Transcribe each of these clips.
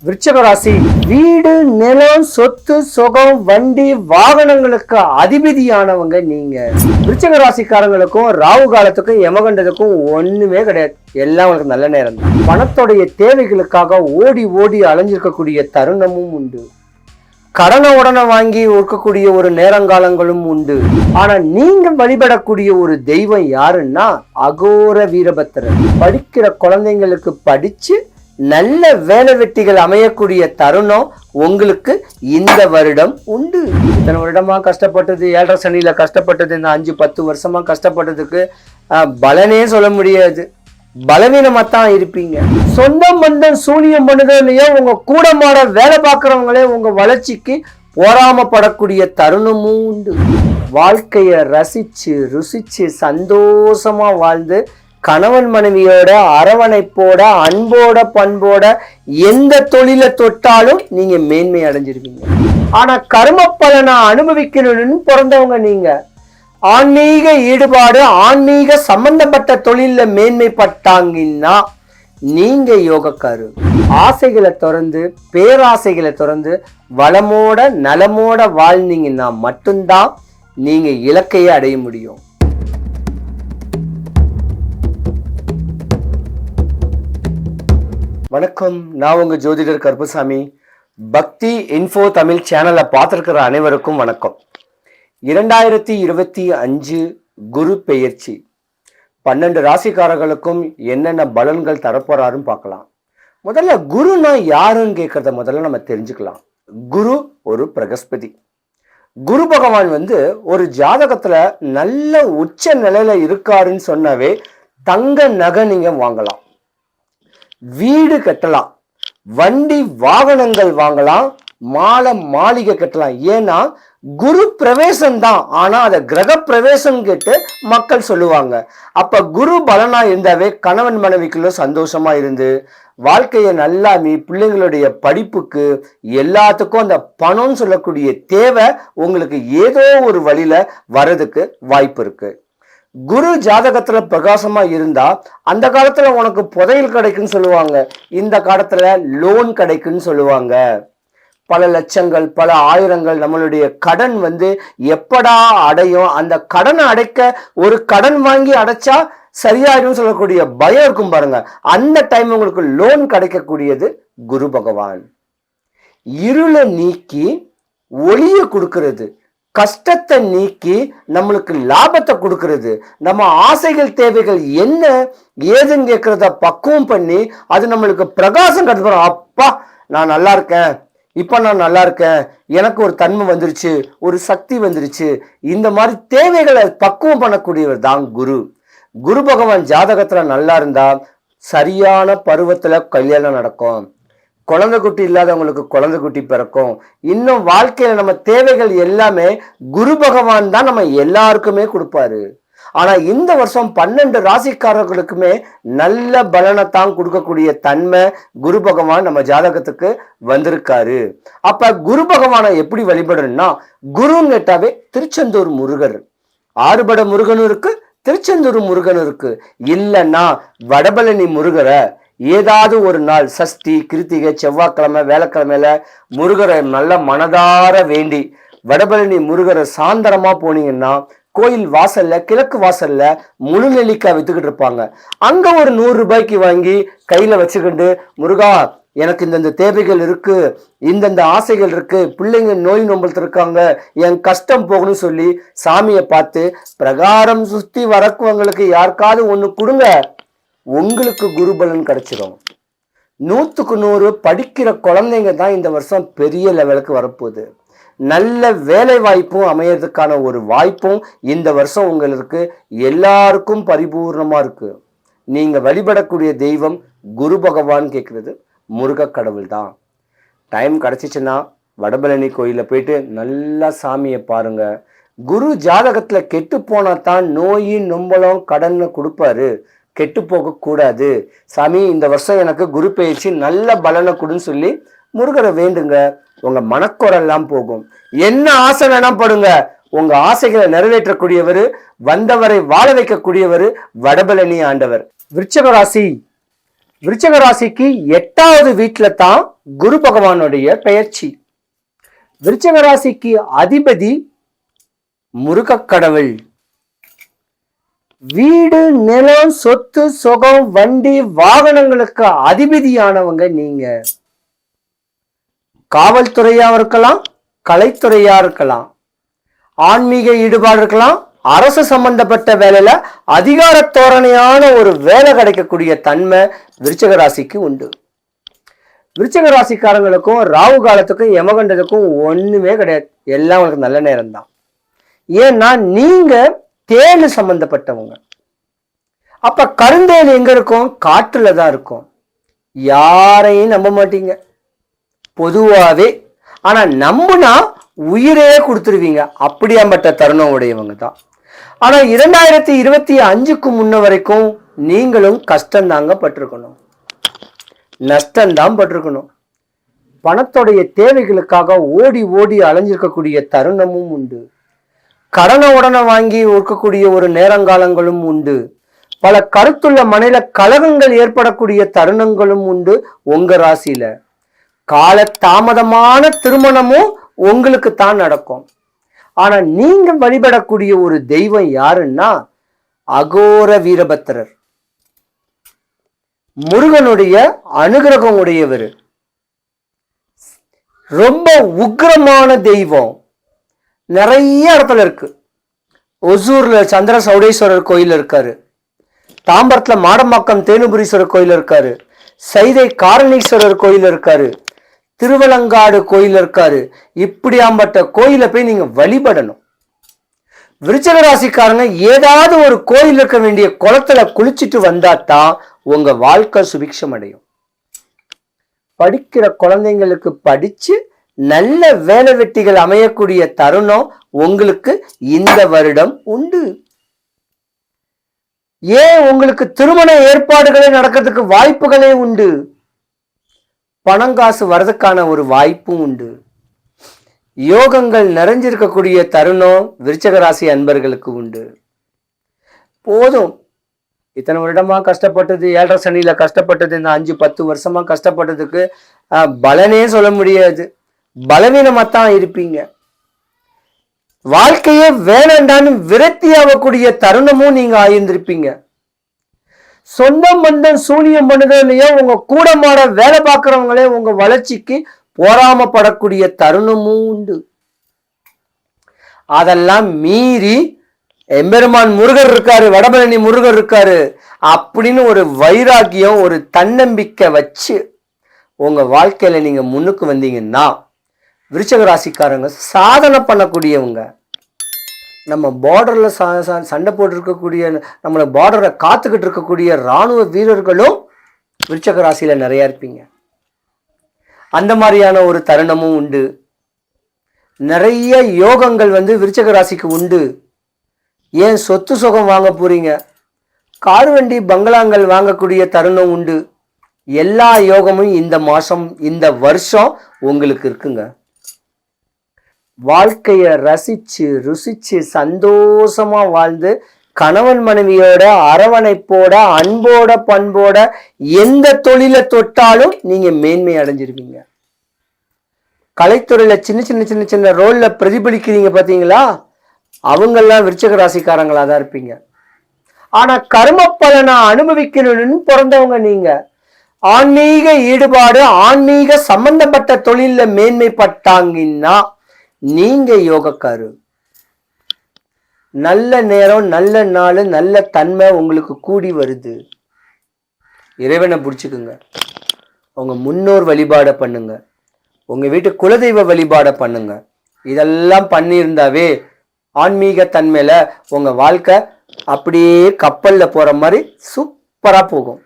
விருச்சிக ராசி வீடு, நிலம், சொத்து, சுகம், வண்டி, வாகனங்களுக்கு அதிபதியானவங்க நீங்க. விருச்சிக ராசிக்காரங்களுக்கும் ராகு காலத்துக்கும் யமகண்டத்துக்கும் ஒண்ணுமே கிடையாது. எல்லாம் உங்களுக்கு நல்ல நேரம் தான். பணத்தோடைய தேவைகளுக்காக ஓடி ஓடி அலைஞ்சிருக்கக்கூடிய தருணமும் உண்டு. கடனை உடனே வாங்கி இருக்கக்கூடிய ஒரு நேரங்காலங்களும் உண்டு. ஆனா நீங்க வழிபடக்கூடிய ஒரு தெய்வம் யாருன்னா அகோர வீரபத்திரர். படிக்கிற குழந்தைங்களுக்கு படிச்சு நல்ல வேலை வெட்டிகள் அமையக்கூடிய தருணம் உங்களுக்கு இந்த வருடம் உண்டு. இத்தனை வருடமா கஷ்டப்பட்டது, 7.5 சனியில கஷ்டப்பட்டது, இந்த 5-10 வருஷமா கஷ்டப்பட்டதுக்கு பலனே சொல்ல முடியாது. பலவீனமா தான் இருப்பீங்க. சொந்தம் பந்தம் சூனியம் பண்ணுதோ இல்லையோ, உங்க கூட மாட வேலை பார்க்கறவங்களே உங்க வளர்ச்சிக்கு போராமப்படக்கூடிய தருணமும் உண்டு. வாழ்க்கைய ரசிச்சு ருசிச்சு சந்தோஷமா வாழ்ந்து கணவன் மனைவியோட அரவணைப்போட அன்போட பண்போட எந்த தொழிலை தொட்டாலும் நீங்க மேன்மை அடைஞ்சிருவீங்க. ஆனா கர்ம பலனை அனுபவிக்கணும்னு பிறந்தவங்க நீங்க. ஆன்மீக ஈடுபாடு, ஆன்மீக சம்பந்தப்பட்ட தொழில மேன்மைப்பட்டாங்கன்னா நீங்க யோகக்காரு. ஆசைகளை திறந்து பேராசைகளை திறந்து வளமோட நலமோட வாழ்ந்தீங்கன்னா மட்டும்தான் நீங்க இலக்கையை அடைய முடியும். வணக்கம், நான் உங்க ஜோதிடர் கருப்பசாமி. பக்தி இன்ஃபோ தமிழ் சேனலை பார்த்துருக்கிற அனைவருக்கும் வணக்கம். 2025 குரு பெயர்ச்சி 12 ராசிக்காரர்களுக்கும் என்னென்ன பலன்கள் தரப்போறாருன்னு பார்க்கலாம். முதல்ல குருனா யாருன்னு கேட்கறத முதல்ல நம்ம தெரிஞ்சுக்கலாம். குரு ஒரு பிரகஸ்பதி. குரு பகவான் ஒரு ஜாதகத்துல நல்ல உச்ச நிலையில இருக்காருன்னு சொன்னாவே தங்க நகை நீங்க வாங்கலாம், வீடு கட்டலாம், வண்டி வாகனங்கள் வாங்கலாம், மாளிகை கட்டலாம். ஏன்னா குரு பிரவேசம் தான், ஆனா அத கிரக பிரவேசம் கேட்டு மக்கள் சொல்லுவாங்க. அப்ப குரு பலனா இருந்தாவே கணவன் மனைவிக்குள்ள சந்தோஷமா இருந்து வாழ்க்கைய நல்லா பிள்ளைங்களுடைய படிப்புக்கு எல்லாத்துக்கும் அந்த பணம் சொல்லக்கூடிய தேவை உங்களுக்கு ஏதோ ஒரு வழியில வர்றதுக்கு வாய்ப்பு இருக்கு. குரு ஜாதகத்துல பிரகாசமா இருந்தா அந்த காலத்துல உனக்கு புதையல் கிடைக்குன்னு சொல்லுவாங்க, இந்த காலத்துல லோன் கிடைக்குன்னு சொல்லுவாங்க. பல லட்சங்கள் பல ஆயிரங்கள் நம்மளுடைய கடன் எப்படா அடையும், அந்த கடனை அடைக்க ஒரு கடன் வாங்கி அடைச்சா சரியாயிடும் சொல்லக்கூடிய பயம் இருக்கும் பாருங்க. அந்த டைம் உங்களுக்கு லோன் கிடைக்கக்கூடியது குரு பகவான். இருளை நீக்கி ஒளிய கொடுக்கிறது, கஷ்டத்தை நீக்கி நம்மளுக்கு லாபத்தை கொடுக்கிறது, நம்ம ஆசைகள் தேவைகள் என்ன ஏதுன்னு கேட்கறத பக்குவம் பண்ணி அது நம்மளுக்கு பிரகாசம் கட்டுறோம். அப்பா நான் நல்லா இருக்கேன், இப்ப நான் நல்லா இருக்கேன், எனக்கு ஒரு தன்மை வந்துருச்சு, ஒரு சக்தி வந்துருச்சு, இந்த மாதிரி தேவைகளை பக்குவம் பண்ணக்கூடியவர் தான் குரு. குரு பகவான் ஜாதகத்துல நல்லா இருந்தா சரியான பருவத்துல கல்யாணம் நடக்கும், குழந்தை குட்டி இல்லாதவங்களுக்கு குழந்தை குட்டி பிறக்கும். இன்னும் வாழ்க்கையில நம்ம தேவைகள் எல்லாமே குரு பகவான் தான் நம்ம எல்லாருக்குமே கொடுப்பாரு. ஆனா இந்த வருஷம் 12 ராசிக்காரர்களுக்குமே நல்ல பலனைத்தான் கொடுக்கக்கூடிய தன்மை குரு பகவான் நம்ம ஜாதகத்துக்கு வந்திருக்காரு. அப்ப குரு பகவானை எப்படி வழிபடணும்னா, குருன்னு கேட்டாவே திருச்செந்தூர் முருகர், ஆறுபட முருகனும் இருக்கு, திருச்செந்தூர் முருகனும் இருக்கு. இல்லைன்னா வடபழனி முருகரை ஏதாவது ஒரு நாள் சஷ்டி கிருத்திகை செவ்வாய்க்கிழமை வேலைக்கிழமையில முருகரை நல்ல மனதார வேண்டி வடபழனி முருகரை சாந்தரமா போனீங்கன்னா கோயில் வாசல்ல கிழக்கு வாசல்ல முழு நெல்லிக்காய் வித்துக்கிட்டு இருப்பாங்க. அங்க ஒரு 100 ரூபாய்க்கு வாங்கி கையில வச்சுக்கிட்டு, முருகா எனக்கு இந்தந்த தேவைகள் இருக்கு, இந்தந்த ஆசைகள் இருக்கு, பிள்ளைங்க நோய் நொம்பல் இருக்காங்க, என் கஷ்டம் போகணும்னு சொல்லி சாமியை பார்த்து பிரகாரம் சுத்தி வரக்குவங்களுக்கு யாருக்காவது ஒண்ணு கொடுங்க, உங்களுக்கு குருபலன் கிடைச்சிடும். 100க்கு 100 படிக்கிற குழந்தைங்க தான் இந்த வருஷம் பெரிய லெவலுக்கு வரப்போகுது. நல்ல வேலை வாய்ப்பும் அமையறதுக்கான ஒரு வாய்ப்பும் இந்த வருஷம் உங்களுக்கு எல்லாருக்கும் பரிபூர்ணமா இருக்கு. நீங்க வழிபடக்கூடிய தெய்வம் குரு பகவான் கேட்கறது முருக கடவுள் தான். டைம் கிடைச்சிச்சுன்னா வடபழனி கோயில போயிட்டு நல்லா சாமியை பாருங்க. குரு ஜாதகத்துல கெட்டு போனா தான் நோய் நொம்பலம் கடன் கொடுப்பாரு, கெட்டு போக கூடாது. சாமி இந்த வருஷம் எனக்கு குரு பயிற்சி நல்ல பலனை கொடுன்னு சொல்லி முருகரை வேண்டுங்க, உங்க மனக்குறெல்லாம் போகும். என்ன ஆசை வேணா படுங்க, உங்க ஆசைகளை நிறைவேற்றக்கூடியவர், வந்தவரை வாழ வைக்கக்கூடியவர் வடபழனி ஆண்டவர். விருச்சிக ராசி விருச்சிக ராசிக்கு 8வது வீட்டுல தான் குரு பகவானுடைய பெயர்ச்சி. விருச்சிக ராசிக்கு அதிபதி முருகக் கடவுள். வீடு, நிலம், சொத்து, சுகம், வண்டி, வாகனங்களுக்கு அதிபதியானவங்க நீங்க. காவல்துறையா இருக்கலாம், கலைத்துறையா இருக்கலாம், ஆன்மீக ஈடுபாடு இருக்கலாம், அரசு சம்பந்தப்பட்ட வேலையில அதிகார தோரணையான ஒரு வேலை கிடைக்கக்கூடிய தன்மை விருச்சிக ராசிக்கு உண்டு. விருச்சிக ராசிக்காரங்களுக்கும் ராகு காலத்துக்கும் யமகண்டத்துக்கும் ஒண்ணுமே கிடையாது. எல்லாம் உங்களுக்கு நல்ல நேரம் தான். ஏன்னா நீங்க தேனு சம்பந்தப்பட்டவங்க. அப்ப கருந்தேன் எங்க இருக்கும்? காற்றுல தான் இருக்கும். யாரையும் நம்ப மாட்டீங்க பொதுவாவே. ஆனா நம்புனா உயிரே கொடுத்துருவீங்க. அப்படியாம்பட்ட தருணம் உடையவங்க தான். ஆனா 2025க்கு முன்ன வரைக்கும் நீங்களும் கஷ்டம் தாங்க பட்டிருக்கணும், நஷ்டம்தான் பட்டிருக்கணும். பணத்துடைய தேவைகளுக்காக ஓடி ஓடி அலைஞ்சிருக்கக்கூடிய தருணமும் உண்டு. கடனை உடனே வாங்கி இருக்கக்கூடிய ஒரு நேரங்காலங்களும் உண்டு. பல கருத்துள்ள மனையில கலகங்கள் ஏற்படக்கூடிய தருணங்களும் உண்டு. உங்க ராசியில கால தாமதமான திருமணமும் உங்களுக்கு தான் நடக்கும். ஆனா நீங்க வழிபடக்கூடிய ஒரு தெய்வம் யாருன்னா அகோர வீரபத்திரர், முருகனுடைய அனுகிரகம் உடையவர். ரொம்ப உக்கிரமான தெய்வம். நிறைய இடத்துல இருக்கு. ஒசூர்ல சந்திர சௌடேஸ்வரர் கோயில் இருக்காரு, தாம்பரத்துல மாடம்பாக்கம் தேனுபுரீஸ்வரர் கோயில் இருக்காரு, சைதை காரணீஸ்வரர் கோயில் இருக்காரு, திருவலங்காடு கோயில் இருக்காரு. இப்படியாம்பட்ட கோயிலை போய் நீங்க வழிபடணும். விருச்சிக ராசிக்காரங்க ஏதாவது ஒரு கோயில் இருக்க வேண்டிய குளத்துல குளிச்சுட்டு வந்தாதான் உங்க வாழ்க்கை சுபிக்ஷம் அடையும். படிக்கிற குழந்தைங்களுக்கு படிச்சு நல்ல வேலை வெட்டிகள் அமையக்கூடிய தருணம் உங்களுக்கு இந்த வருடம் உண்டு. ஏன் உங்களுக்கு திருமண ஏற்பாடுகளே நடக்கிறதுக்கு வாய்ப்புகளே உண்டு. பணங்காசு வரதுக்கான ஒரு வாய்ப்பும் உண்டு. யோகங்கள் நிறைஞ்சிருக்கக்கூடிய தருணம் விருச்சிக ராசி அன்பர்களுக்கு உண்டு. போதும், இத்தனை வருடமா கஷ்டப்பட்டது, 7.5 சனியில கஷ்டப்பட்டது, இந்த 5-10 வருஷமா கஷ்டப்பட்டதுக்கு பலனே சொல்ல முடியாது. பலவீனமாத்தான் இருப்பீங்க. வாழ்க்கையே வேணாண்டான்னு விரக்தி ஆகக்கூடிய தருணமும் நீங்க ஆயிருந்திருப்பீங்க. சொந்தம் பந்தம் சூனியம் பண்ணுதலையோ உங்க கூட மாட வேலை பார்க்கிறவங்களே உங்க வளர்ச்சிக்கு போராமப்படக்கூடிய தருணமும் உண்டு. அதெல்லாம் மீறி எம்பெருமான் முருகர் இருக்காரு, வடபழனி முருகர் இருக்காரு அப்படின்னு ஒரு வைராக்கியம், ஒரு தன்னம்பிக்கை வச்சு உங்க வாழ்க்கையில நீங்க முன்னுக்கு வந்தீங்கன்னா விருச்சிக ராசிக்காரங்க சாதனை பண்ணக்கூடியவங்க. நம்ம பார்டர்ல சண்டை போட்டு இருக்கக்கூடிய, நம்மள பார்டரை காத்துக்கிட்டு இருக்கக்கூடிய இராணுவ வீரர்களும் விருச்சிக ராசியில நிறைய இருப்பீங்க. அந்த மாதிரியான ஒரு தருணமும் உண்டு. நிறைய யோகங்கள் விருச்சிக ராசிக்கு உண்டு. ஏன் சொத்து சுகம் வாங்க போறீங்க, கார் வண்டி பங்களாங்கள் வாங்கக்கூடிய தருணம் உண்டு. எல்லா யோகமும் இந்த மாசம், இந்த வருஷம் உங்களுக்கு இருக்குங்க. வாழ்க்கைய ரசிச்சு ருசிச்சு சந்தோஷமா வாழ்ந்து கணவன் மனைவியோட அரவணைப்போட அன்போட பண்போட எந்த தொழிலை தொட்டாலும் நீங்க மேன்மை அடைஞ்சிருவீங்க. கலைத்துறையில சின்ன சின்ன சின்ன சின்ன ரோல்ல பிரதிபலிக்கிறீங்க பாத்தீங்களா, அவங்கெல்லாம் விருச்சிக ராசிக்காரங்களா தான் இருப்பீங்க. ஆனா கர்ம பலனை அனுபவிக்கணும்னு பிறந்தவங்க நீங்க. ஆன்மீக ஈடுபாடு, ஆன்மீக சம்பந்தப்பட்ட தொழில மேன்மைப்பட்டாங்கன்னா நீங்க யோகக்காரு. நல்ல நேரம், நல்ல நாள், நல்ல தன்மை உங்களுக்கு கூடி வருது. இறைவனை பிடிச்சுக்குங்க. உங்க முன்னோர் வழிபாட பண்ணுங்க. உங்க வீட்டு குலதெய்வ வழிபாட பண்ணுங்க. இதெல்லாம் பண்ணியிருந்தாவே ஆன்மீக தன்மையில உங்க வாழ்க்கை அப்படியே கப்பல்ல போற மாதிரி சூப்பரா போகும்.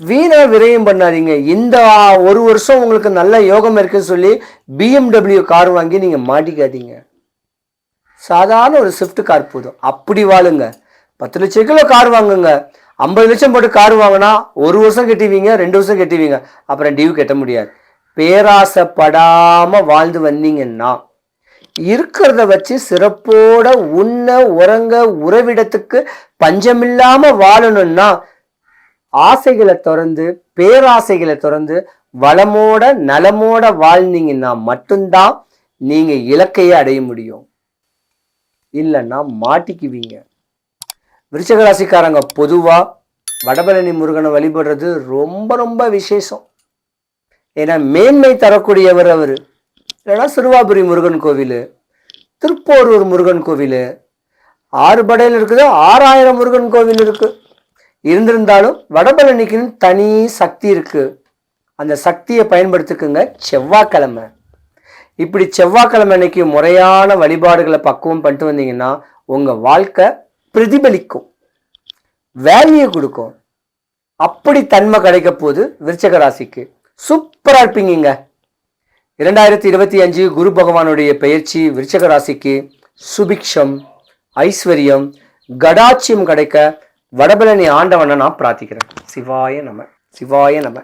வீணா விரயம் பண்ணாதீங்க. இந்த ஒரு வருஷம் உங்களுக்கு நல்ல யோகம் இருக்குன்னு சொல்லி BMW கார் வாங்கி நீங்க மாட்டிக்காதீங்க. சாதாரண ஒரு ஸ்விஃப்ட் கார் போதும், அப்படி வாழுங்க. 10 லட்சம் கிலோ கார் வாங்குங்க. 50 லட்சம் போட்டு கார் வாங்கினா 1 வருஷம் கட்டுவீங்க, 2 வருஷம் கட்டுவீங்க, அப்புறம் டியூ கட்ட முடியாது. பேராசைப்படாம வாழ்ந்து வந்தீங்கன்னா இருக்கிறத வச்சு சிறப்போட உண்ண உறங்க உறவிடத்துக்கு பஞ்சமில்லாம வாழணும்னா ஆசைகளை திறந்து, பேராசைகளை திறந்து வளமோட நலமோட வாழ்ந்தீங்கன்னா மட்டும்தான் நீங்க இலக்கையை அடைய முடியும். இல்லைன்னா மாட்டிக்குவீங்க. விருச்சிக ராசிக்காரங்க பொதுவா வடபழனி முருகனை வழிபடுறது ரொம்ப ரொம்ப விசேஷம். ஏன்னா மேன்மை தரக்கூடியவர் அவரு. இல்லைன்னா சிறுவாபுரி முருகன் கோவில், திருப்போரூர் முருகன் கோவில், ஆறுபடையில் இருக்குது, 6000 முருகன் கோவில் இருக்கு. இருந்திருந்தாலும் வடபழனிக்குன்னு தனி சக்தி இருக்கு. அந்த சக்தியை பயன்படுத்திக்குங்க. செவ்வாய்க்கிழமை, இப்படி செவ்வாய்க்கிழமை அன்னைக்கு முறையான வழிபாடுகளை பக்குவம் பண்ணிட்டு வந்தீங்கன்னா உங்க வாழ்க்கை பிரதிபலிக்கும், வேல்யூ கொடுக்கும். அப்படி தன்மை கிடைக்க போது விருச்சிக ராசிக்கு சூப்பரா இருப்பீங்க. 2025 குரு பகவானுடைய பெயர்ச்சி விருச்சிக ராசிக்கு சுபிக்ஷம், ஐஸ்வர்யம், கடாட்சியம் கிடைக்க வடபழனி ஆண்டவனை நான் பிரார்த்திக்கிறேன். சிவாய நம, சிவாய நம.